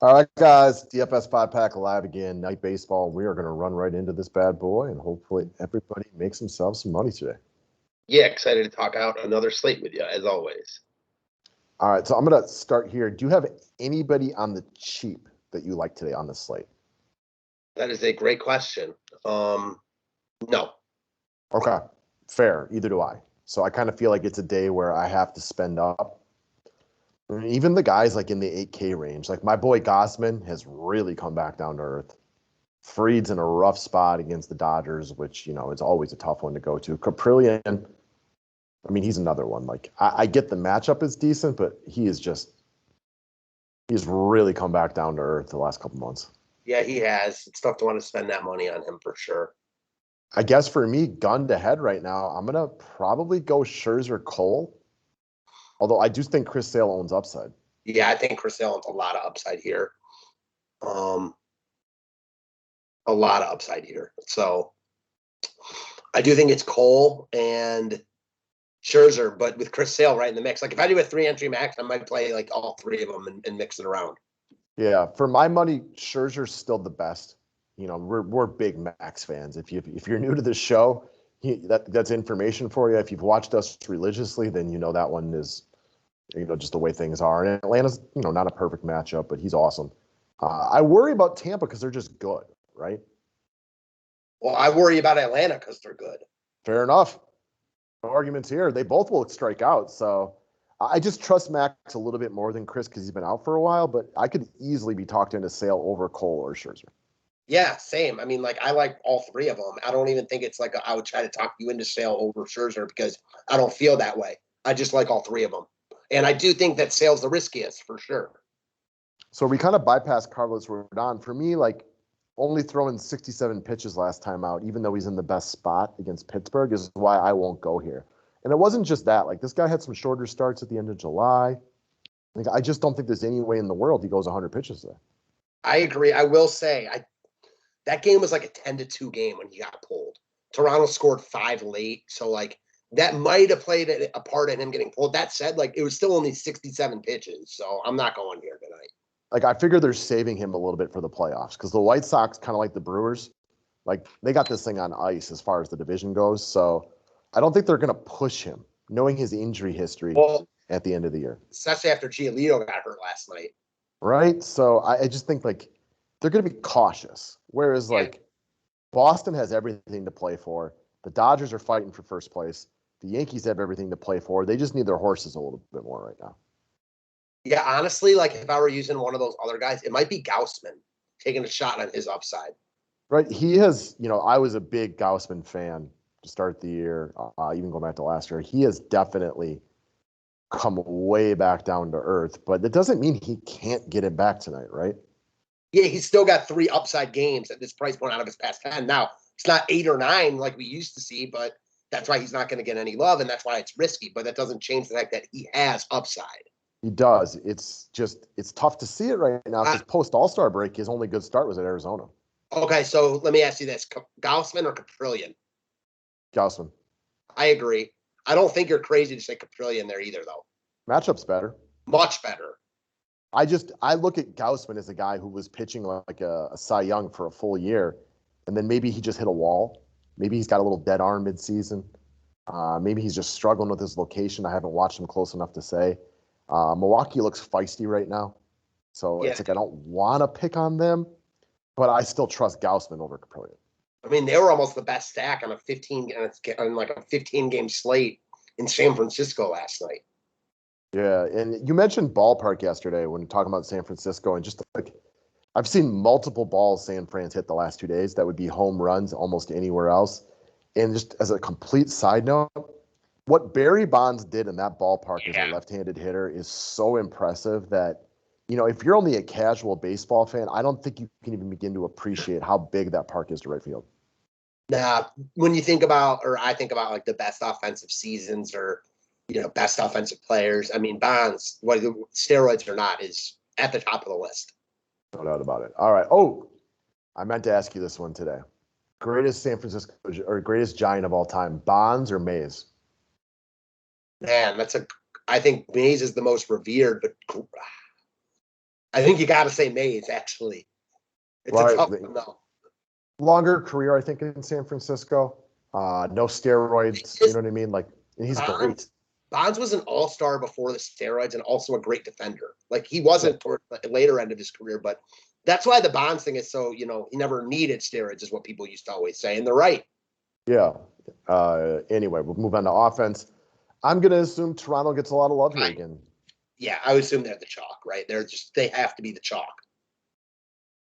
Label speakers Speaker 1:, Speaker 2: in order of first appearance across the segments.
Speaker 1: All right, guys, DFS 5-pack live again, night baseball. We are going to run right into this bad boy, and hopefully everybody makes themselves some money today.
Speaker 2: Yeah, excited to talk out another slate with you, as always.
Speaker 1: All right, so I'm going to start here. Do you have anybody on the cheap that you like today on the slate?
Speaker 2: That is a great question. No.
Speaker 1: Okay, fair. Either do I. So I kind of feel like it's a day where I have to spend up. I mean, even the guys like in the 8K range, like my boy Gossman has really come back down to earth. Fried's in a rough spot against the Dodgers, which, is always a tough one to go to. Caprillion, I mean, he's another one. Like, I get the matchup is decent, but he's really come back down to earth the last couple months.
Speaker 2: Yeah, he has. It's tough to want to spend that money on him for sure.
Speaker 1: I guess for me, gun to head right now, I'm going to probably go Scherzer Cole. Although I do think Chris Sale owns upside.
Speaker 2: Yeah, I think Chris Sale owns a lot of upside here. A lot of upside here. So I do think it's Cole and Scherzer, but with Chris Sale right in the mix. Like if I do a 3-entry max, I might play like all three of them and mix it around.
Speaker 1: Yeah, for my money, Scherzer's still the best. We're big Max fans. If you're new to the show, that's information for you. If you've watched us religiously, then that one is, just the way things are. And Atlanta's, not a perfect matchup, but he's awesome. I worry about Tampa because they're just good, right?
Speaker 2: Well, I worry about Atlanta because they're good.
Speaker 1: Fair enough. No arguments here. They both will strike out. So I just trust Max a little bit more than Chris because he's been out for a while, but I could easily be talked into Sale over Cole or Scherzer.
Speaker 2: Yeah, same. I mean, like I like all three of them. I don't even think it's like I would try to talk you into Sale over Scherzer because I don't feel that way. I just like all three of them. And I do think that Sale's the riskiest for sure.
Speaker 1: So we kind of bypassed Carlos Rodon. For me, like only throwing 67 pitches last time out, even though he's in the best spot against Pittsburgh, is why I won't go here. And it wasn't just that. Like this guy had some shorter starts at the end of July. Like I just don't think there's any way in the world he goes 100 pitches there.
Speaker 2: I agree. I will say that game was like a 10-2 game when he got pulled. Toronto scored 5 late, so like that might have played a part in him getting pulled. That said, like it was still only 67 pitches, so I'm not going here tonight.
Speaker 1: Like I figure they're saving him a little bit for the playoffs because the White Sox, kind of like the Brewers, like they got this thing on ice as far as the division goes. So I don't think they're going to push him, knowing his injury history at the end of the year.
Speaker 2: Especially after Giolito got hurt last night.
Speaker 1: Right? So I just think like they're going to be cautious. Whereas like Boston has everything to play for. The Dodgers are fighting for first place. The Yankees have everything to play for. They just need their horses a little bit more right now.
Speaker 2: Yeah, honestly, like if I were using one of those other guys, it might be Gausman taking a shot on his upside.
Speaker 1: Right. He has, I was a big Gausman fan to start the year, even going back to last year. He has definitely come way back down to earth, but that doesn't mean he can't get it back tonight, right?
Speaker 2: Yeah, he's still got 3 upside games at this price point out of his past 10. Now, it's not 8 or 9 like we used to see, but that's why he's not going to get any love, and that's why it's risky. But that doesn't change the fact that he has upside.
Speaker 1: He does. It's tough to see it right now because post All-Star break, his only good start was at Arizona.
Speaker 2: Okay, so let me ask you this. Gausman or Caprillion?
Speaker 1: Gausman.
Speaker 2: I agree. I don't think you're crazy to say Caprillion there either, though.
Speaker 1: Matchup's better.
Speaker 2: Much better.
Speaker 1: I look at Gausman as a guy who was pitching like a Cy Young for a full year, and then maybe he just hit a wall. Maybe he's got a little dead arm midseason. Maybe he's just struggling with his location. I haven't watched him close enough to say. Milwaukee looks feisty right now. So it's like I don't want to pick on them, but I still trust Gausman over Caprillion.
Speaker 2: I mean, they were almost the best stack on a 15-game slate in San Francisco last night.
Speaker 1: Yeah, and you mentioned ballpark yesterday when talking about San Francisco, and just like I've seen multiple balls San Fran's hit the last 2 days that would be home runs almost anywhere else. And just as a complete side note, what Barry Bonds did in that ballpark as a left-handed hitter is so impressive that, if you're only a casual baseball fan, I don't think you can even begin to appreciate how big that park is to right field.
Speaker 2: Now, when you think about, or I think about like the best offensive seasons or, best offensive players, I mean, Bonds, whether steroids or not, is at the top of the list.
Speaker 1: No doubt about it. All right. Oh, I meant to ask you this one today. Greatest San Francisco or greatest Giant of all time, Bonds or Mays?
Speaker 2: Man, I think Mays is the most revered, but I think you got to say Mays, actually. It's a tough one, though.
Speaker 1: Longer career, I think, in San Francisco. No steroids, you know what I mean? Like, and he's great.
Speaker 2: Bonds was an all-star before the steroids and also a great defender. Like, he wasn't toward the later end of his career, but that's why the Bonds thing is so, he never needed steroids is what people used to always say, and they're right.
Speaker 1: Yeah. Anyway, we'll move on to offense. I'm going to assume Toronto gets a lot of love here again.
Speaker 2: Yeah, I would assume they're the chalk, right? They have to be the chalk.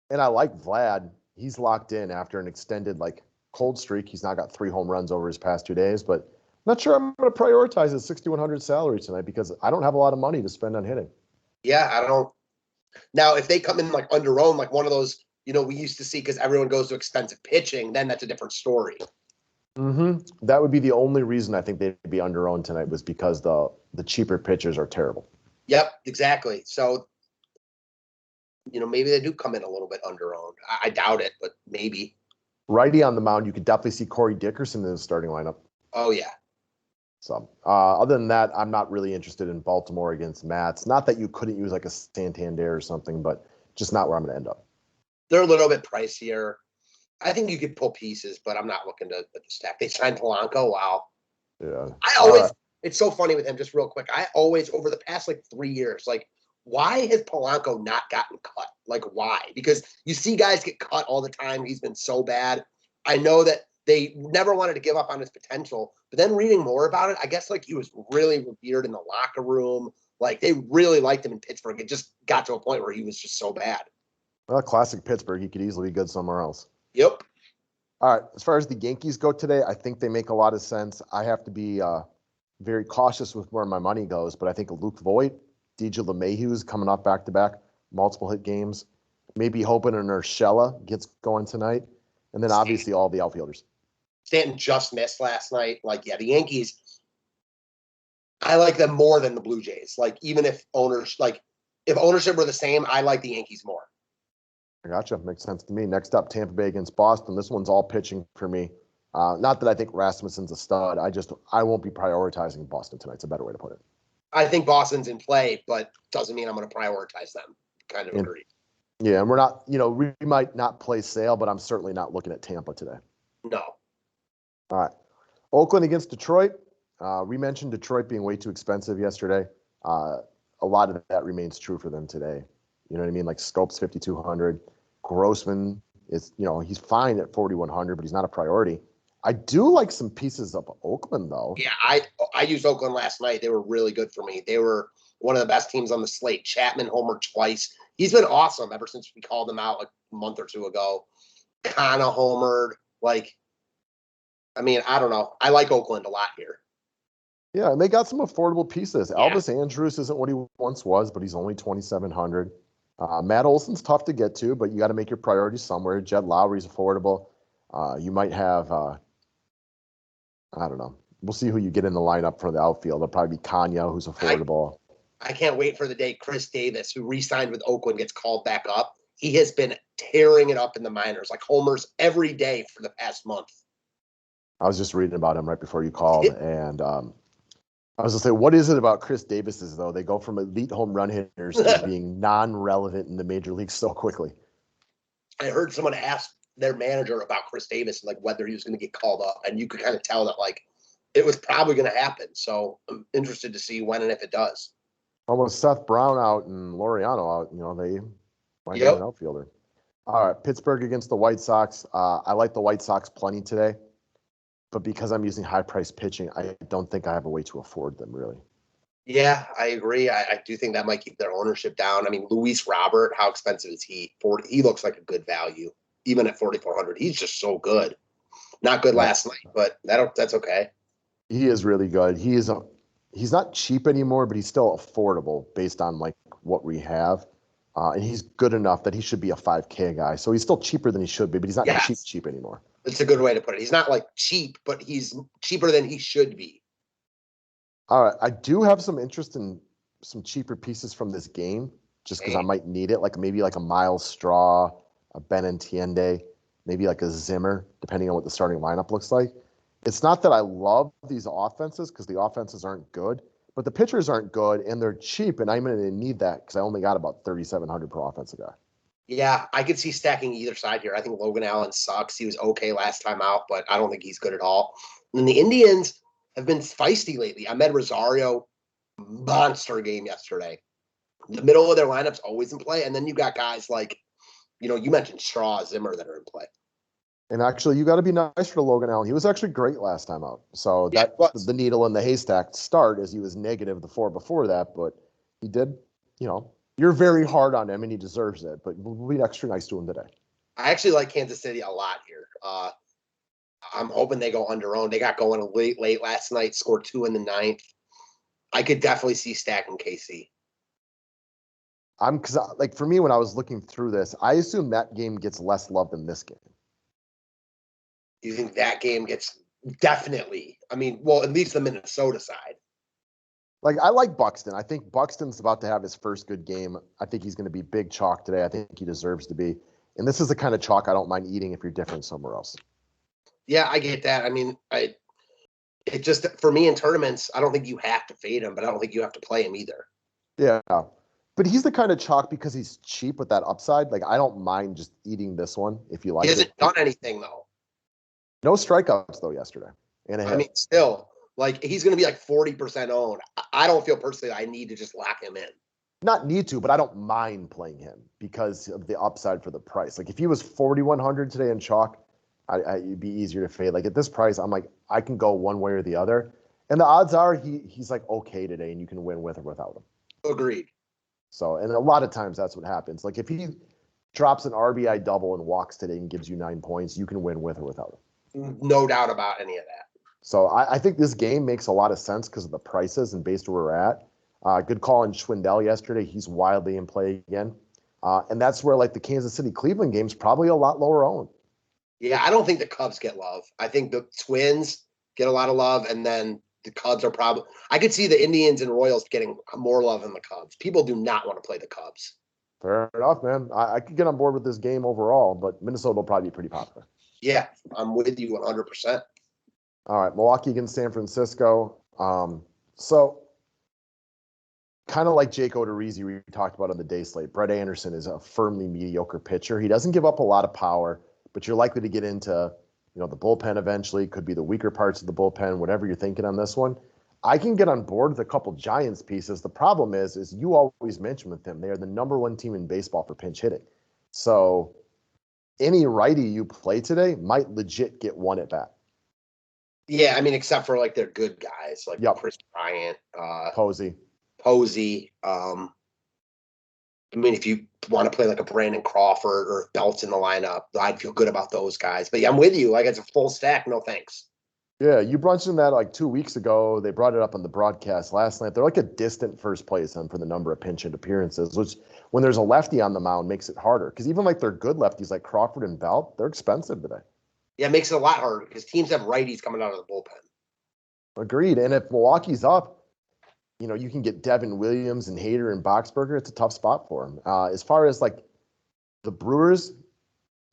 Speaker 1: And I like Vlad. He's locked in after an extended, cold streak. He's now got 3 home runs over his past 2 days, but I'm not sure I'm going to prioritize his 6,100 salary tonight because I don't have a lot of money to spend on hitting.
Speaker 2: Yeah, I don't. Now, if they come in under own, one of those, we used to see because everyone goes to expensive pitching, then that's a different story.
Speaker 1: Mm-hmm. That would be the only reason I think they'd be under owned tonight was because the cheaper pitchers are terrible.
Speaker 2: Yep, exactly. So, maybe they do come in a little bit under owned. I doubt it, but maybe.
Speaker 1: Righty on the mound, you could definitely see Corey Dickerson in the starting lineup.
Speaker 2: Oh, yeah.
Speaker 1: So, other than that, I'm not really interested in Baltimore against Mats. Not that you couldn't use a Santander or something, but just not where I'm going to end up.
Speaker 2: They're a little bit pricier. I think you could pull pieces, but I'm not looking to stack. They signed Polanco. Wow.
Speaker 1: Yeah.
Speaker 2: It's so funny with him, just real quick. I always, over the past 3 years, why has Polanco not gotten cut? Why? Because you see guys get cut all the time. He's been so bad. I know that they never wanted to give up on his potential, but then reading more about it, I guess he was really revered in the locker room. They really liked him in Pittsburgh. It just got to a point where he was just so bad.
Speaker 1: Well, classic Pittsburgh. He could easily be good somewhere else.
Speaker 2: Yep.
Speaker 1: All right. As far as the Yankees go today, I think they make a lot of sense. I have to be very cautious with where my money goes, but I think Luke Voigt, DJ LeMahieu's coming off back-to-back multiple hit games. Maybe hoping an Urshela gets going tonight. And then obviously all the outfielders.
Speaker 2: Stanton just missed last night. The Yankees, I like them more than the Blue Jays. Even if if ownership were the same, I like the Yankees more.
Speaker 1: I gotcha. Makes sense to me. Next up, Tampa Bay against Boston. This one's all pitching for me. Not that I think Rasmussen's a stud. I won't be prioritizing Boston tonight. It's a better way to put it.
Speaker 2: I think Boston's in play, but doesn't mean I'm going to prioritize them. Kind of agree.
Speaker 1: Yeah, and we're not, we might not play Sale, but I'm certainly not looking at Tampa today.
Speaker 2: No.
Speaker 1: All right. Oakland against Detroit. We mentioned Detroit being way too expensive yesterday. A lot of that remains true for them today. You know what I mean? Scope's 5,200. Grossman is, he's fine at 4,100, but he's not a priority. I do like some pieces of Oakland, though.
Speaker 2: Yeah, I used Oakland last night. They were really good for me. They were one of the best teams on the slate. Chapman homered twice. He's been awesome ever since we called him out a month or two ago. Kana homered. I don't know. I like Oakland a lot here.
Speaker 1: Yeah, and they got some affordable pieces. Yeah. Elvis Andrus isn't what he once was, but he's only 2,700. Matt Olson's tough to get to, but you got to make your priorities somewhere. Jed Lowry's affordable. You might have, I don't know. We'll see who you get in the lineup for the outfield. It'll probably be Kanya, who's affordable.
Speaker 2: I can't wait for the day Chris Davis, who re-signed with Oakland, gets called back up. He has been tearing it up in the minors, homers every day for the past month.
Speaker 1: I was just reading about him right before you called, and I was going to say, what is it about Chris Davis's, though? They go from elite home run hitters to being non-relevant in the major leagues so quickly.
Speaker 2: I heard someone ask their manager about Chris Davis and whether he was going to get called up, and you could kind of tell that it was probably going to happen. So I'm interested to see when and if it does.
Speaker 1: Well, with Seth Brown out and Laureano out, they might get an outfielder. All right, Pittsburgh against the White Sox. I like the White Sox plenty today, but because I'm using high-priced pitching, I don't think I have a way to afford them, really.
Speaker 2: Yeah, I agree. I do think that might keep their ownership down. Luis Robert, how expensive is he? He looks like a good value, even at 4,400. He's just so good. Not good last night, but that's okay.
Speaker 1: He is really good. He's not cheap anymore, but he's still affordable based on what we have. And he's good enough that he should be a 5K guy. So he's still cheaper than he should be, but he's not cheap anymore.
Speaker 2: It's a good way to put it. He's not cheap, but he's cheaper than he should be.
Speaker 1: All right. I do have some interest in some cheaper pieces from this game just because I might need it. Maybe a Miles Straw, a Benintiende, maybe a Zimmer, depending on what the starting lineup looks like. It's not that I love these offenses because the offenses aren't good, but the pitchers aren't good and they're cheap, and I'm going to need that because I only got about 3,700 per offensive guy.
Speaker 2: Yeah, I could see stacking either side here. I think Logan Allen sucks. He was okay last time out, but I don't think he's good at all. And the Indians have been feisty lately. Ahmed Rosario, monster game yesterday. The middle of their lineup's always in play, and then you got guys like, you mentioned Straw, Zimmer that are in play.
Speaker 1: And actually, you got to be nice for Logan Allen. He was actually great last time out. So that's the needle in the haystack start, as he was negative the 4 before that, but he did, you're very hard on him and he deserves it, but we'll be extra nice to him today.
Speaker 2: I actually like Kansas City a lot here. I'm hoping they go under-owned. They got going late last night, scored 2 in the 9th. I could definitely see stacking KC.
Speaker 1: Because for me, when I was looking through this, I assume that game gets less love than this game.
Speaker 2: You think that game gets definitely? I mean, well, at least the Minnesota side.
Speaker 1: I like Buxton. I think Buxton's about to have his first good game. I think he's going to be big chalk today. I think he deserves to be. And this is the kind of chalk I don't mind eating if you're different somewhere else.
Speaker 2: Yeah, I get that. I mean, it just, for me in tournaments, I don't think you have to fade him, but I don't think you have to play him either.
Speaker 1: Yeah. But he's the kind of chalk because he's cheap with that upside. I don't mind just eating this one if you like it.
Speaker 2: He hasn't done anything, though.
Speaker 1: No strikeouts, though, yesterday. And
Speaker 2: I mean, still, he's going to be 40% owned. I don't feel personally I need to just lock him in.
Speaker 1: Not need to, but I don't mind playing him because of the upside for the price. If he was 4,100 today in chalk, it'd be easier to fade. At this price, I'm I can go one way or the other. And the odds are he's okay today and you can win with or without him.
Speaker 2: Agreed.
Speaker 1: So, and a lot of times that's what happens. If he drops an RBI double and walks today and gives you 9 points, you can win with or without him.
Speaker 2: No doubt about any of that.
Speaker 1: So I think this game makes a lot of sense because of the prices and based where we're at. Good call on Schwindel yesterday. He's wildly in play again. And that's where the Kansas City-Cleveland game's probably a lot lower owned.
Speaker 2: Yeah, I don't think the Cubs get love. I think the Twins get a lot of love, and then the Cubs are probably – I could see the Indians and Royals getting more love than the Cubs. People do not want to play the Cubs.
Speaker 1: Fair enough, man. I could get on board with this game overall, but Minnesota will probably be pretty popular.
Speaker 2: Yeah, I'm with you 100%.
Speaker 1: All right, Milwaukee against San Francisco. So kind of like Jake Odorizzi we talked about on the day slate, Brett Anderson is a firmly mediocre pitcher. He doesn't give up a lot of power, but you're likely to get into the bullpen eventually. Could be the weaker parts of the bullpen, whatever you're thinking on this one. I can get on board with a couple Giants pieces. The problem is you always mention with them, they are the number 1 team in baseball for pinch hitting. So any righty you play today might legit get one at bat.
Speaker 2: Yeah, I mean, except for their good guys Chris Bryant,
Speaker 1: Posey.
Speaker 2: I mean, if you want to play a Brandon Crawford or Belt's in the lineup, I'd feel good about those guys. But yeah, I'm with you. It's a full stack. No thanks.
Speaker 1: Yeah, you mentioned that 2 weeks ago. They brought it up on the broadcast last night. They're a distant first place for the number of pinch hit appearances, which when there's a lefty on the mound makes it harder. Because even they're good lefties like Crawford and Belt, they're expensive today.
Speaker 2: Yeah, it makes it a lot harder because teams have righties coming out of the bullpen.
Speaker 1: Agreed. And if Milwaukee's up, you can get Devin Williams and Hader and Boxberger. It's a tough spot for them. As far as the Brewers,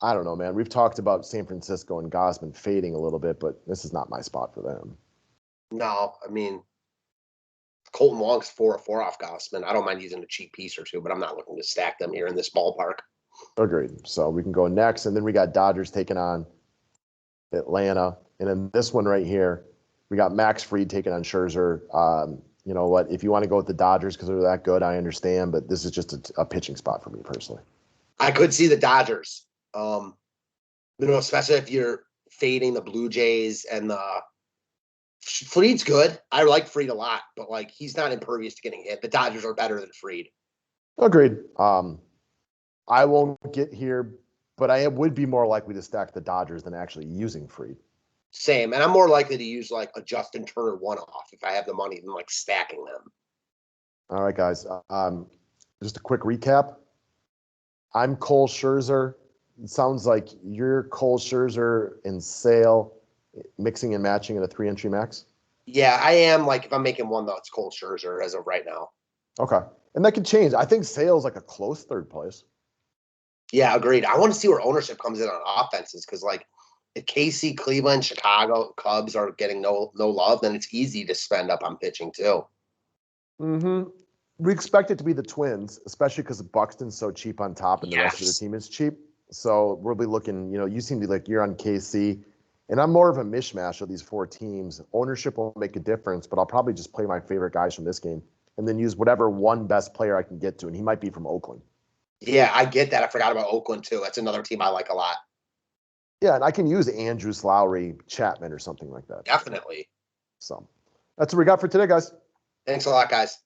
Speaker 1: I don't know, man. We've talked about San Francisco and Gausman fading a little bit, but this is not my spot for them.
Speaker 2: No, I mean, Colton Wong's 4-4 off Gausman. I don't mind using a cheap piece or two, but I'm not looking to stack them here in this ballpark.
Speaker 1: Agreed. So we can go next, and then we got Dodgers taking on Atlanta. And then this one right here, we got Max Fried taking on Scherzer. You know what? If you want to go with the Dodgers because they're that good, I understand, but this is just a pitching spot for me personally.
Speaker 2: I could see the Dodgers. Especially if you're fading the Blue Jays and the Fried's good. I like Fried a lot, but he's not impervious to getting hit. The Dodgers are better than Fried.
Speaker 1: Agreed. I won't get here, but I would be more likely to stack the Dodgers than actually using Fried.
Speaker 2: Same, and I'm more likely to use a Justin Turner one-off if I have the money than stacking them.
Speaker 1: All right, guys. Just a quick recap. I'm Cole Scherzer. It sounds like you're Cole Scherzer and Sale mixing and matching in a 3-entry max.
Speaker 2: Yeah, I am. If I'm making one, though, it's Cole Scherzer as of right now.
Speaker 1: Okay. And that could change. I think Sale's a close third place.
Speaker 2: Yeah, agreed. I want to see where ownership comes in on offenses because, if KC, Cleveland, Chicago, Cubs are getting no love, then it's easy to spend up on pitching, too.
Speaker 1: Mm-hmm. We expect it to be the Twins, especially because Buxton's so cheap on top and the rest of the
Speaker 2: Yes.
Speaker 1: team is cheap. So we'll be looking, you seem to be like you're on KC. And I'm more of a mishmash of these four teams. Ownership will make a difference, but I'll probably just play my favorite guys from this game and then use whatever one best player I can get to. And he might be from Oakland.
Speaker 2: Yeah, I get that. I forgot about Oakland too. That's another team I like a lot.
Speaker 1: Yeah, and I can use Andrews, Lowry, Chapman, or something like that.
Speaker 2: Definitely.
Speaker 1: So that's what we got for today, guys.
Speaker 2: Thanks a lot, guys.